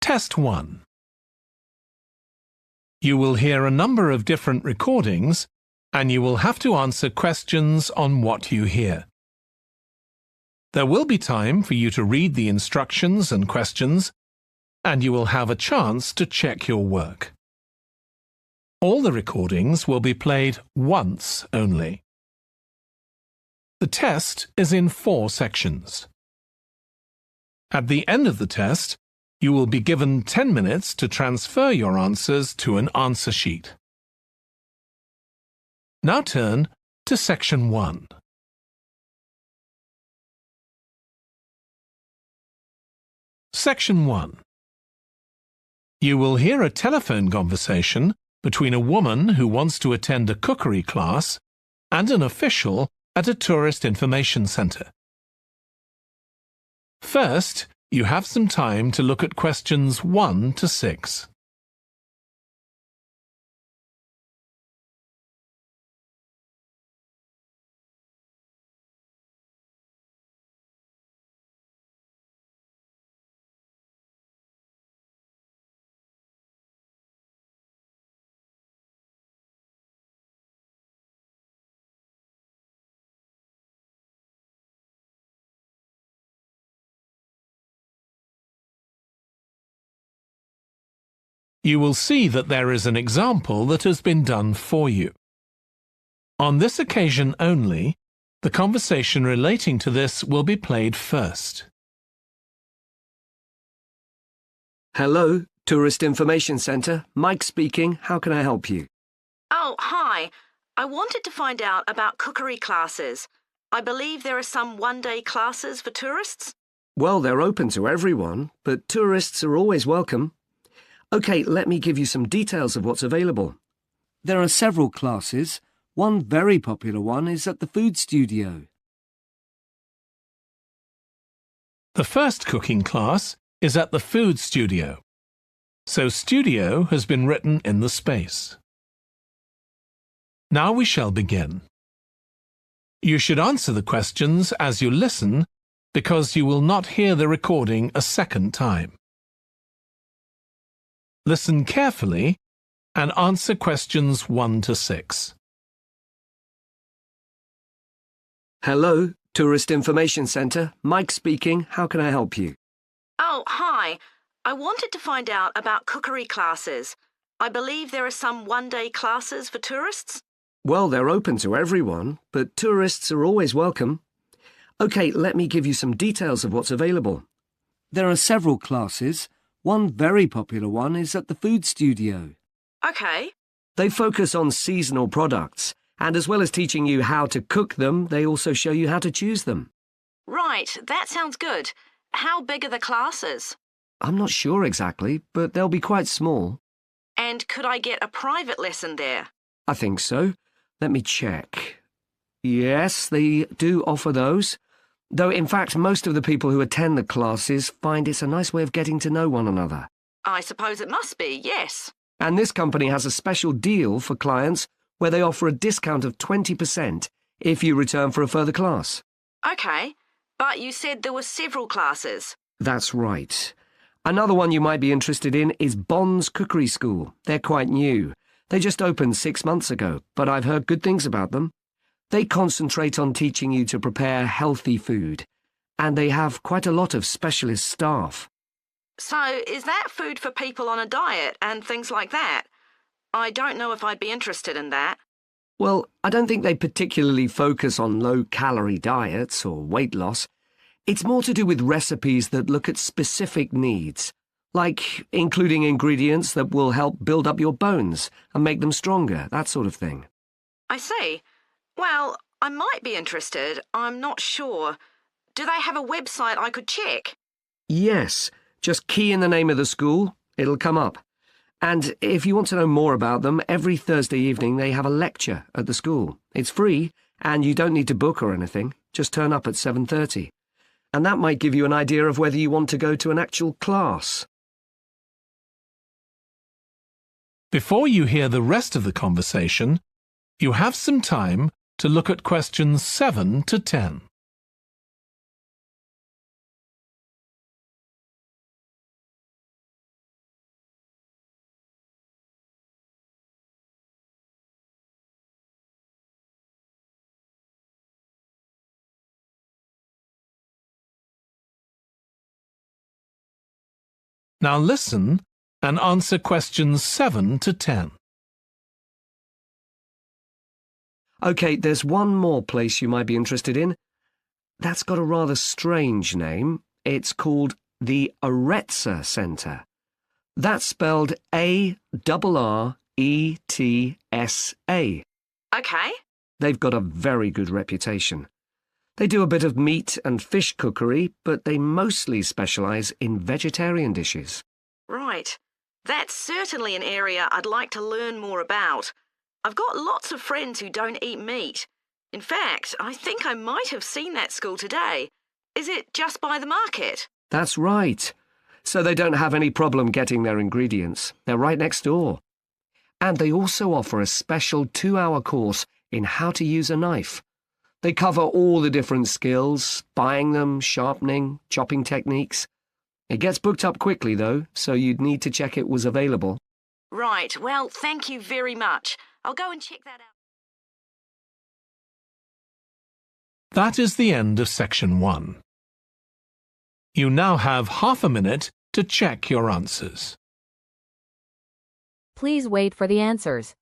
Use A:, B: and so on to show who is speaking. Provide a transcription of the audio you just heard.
A: Test 1. You will hear a number of different recordings and you will have to answer questions on what you hear. There will be time for you to read the instructions and questions, and you will have a chance to check your work. All the recordings will be played once only. The test is in 4 sections. At the end of the test, you will be given 10 minutes to transfer your answers to an answer sheet. Now turn to Section 1. Section 1. You will hear a telephone conversation between a woman who wants to attend a cookery class and an official at a tourist information centre. First, you have some time to look at questions 1 to 6. You will see that there is an example that has been done for you. On this occasion only, the conversation relating to this will be played first.
B: Hello, Tourist Information Centre. Mike speaking. How can I help you?
C: Oh, hi. I wanted to find out about cookery classes. I believe there are some one-day classes for tourists.
B: Well, they're open to everyone, but tourists are always welcome. OK, let me give you some details of what's available. There are several classes. One very popular one is at the food studio.
A: The first cooking class is at the food studio, so studio has been written in the space. Now we shall begin. You should answer the questions as you listen because you will not hear the recording a second time. Listen carefully and answer questions 1 to 6.
B: Hello, Tourist Information Centre. Mike speaking. How can I help you?
C: Oh, hi. I wanted to find out about cookery classes. I believe there are some one-day classes for tourists.
B: Well, they're open to everyone, but tourists are always welcome. OK, let me give you some details of what's available. There are several classes. One very popular one is at the food studio.
C: OK.
B: They focus on seasonal products, and as well as teaching you how to cook them, they also show you how to choose them.
C: Right, that sounds good. How big are the classes?
B: I'm not sure exactly, but they'll be quite small.
C: And could I get a private lesson there?
B: I think so. Let me check. Yes, they do offer those. Though, in fact, most of the people who attend the classes find it's a nice way of getting to know one another.
C: I suppose it must be, yes.
B: And this company has a special deal for clients where they offer a discount of 20% if you return for a further class.
C: OK, but you said there were several classes.
B: That's right. Another one you might be interested in is Bond's Cookery School. They're quite new. They just opened 6 months ago, but I've heard good things about them. They concentrate on teaching you to prepare healthy food, and they have quite a lot of specialist staff.
C: So, is that food for people on a diet and things like that? I don't know if I'd be interested in that.
B: Well, I don't think they particularly focus on low-calorie diets or weight loss. It's more to do with recipes that look at specific needs, like including ingredients that will help build up your bones and make them stronger, that sort of thing.
C: I see. Well, I might be interested. I'm not sure. Do they have a website I could check?
B: Yes. Just key in the name of the school. It'll come up. And if you want to know more about them, every Thursday evening they have a lecture at the school. It's free, and you don't need to book or anything. Just turn up at 7:30. And that might give you an idea of whether you want to go to an actual class.
A: Before you hear the rest of the conversation, you have some time to look at questions 7 to 10. Now listen and answer questions 7 to 10.
B: OK, there's one more place you might be interested in. That's got a rather strange name. It's called the Aretsa Centre. That's spelled A-R-R-E-T-S-A.
C: OK.
B: They've got a very good reputation. They do a bit of meat and fish cookery, but they mostly specialise in vegetarian dishes.
C: Right. That's certainly an area I'd like to learn more about. I've got lots of friends who don't eat meat. In fact, I think I might have seen that school today. Is it just by the market?
B: That's right. So they don't have any problem getting their ingredients. They're right next door. And they also offer a special 2-hour course in how to use a knife. They cover all the different skills, buying them, sharpening, chopping techniques. It gets booked up quickly, though, so you'd need to check it was available.
C: Right. Well, thank you very much. I'll go and check that out.
A: That is the end of section 1. You now have half a minute to check your answers.
D: Please wait for the answers.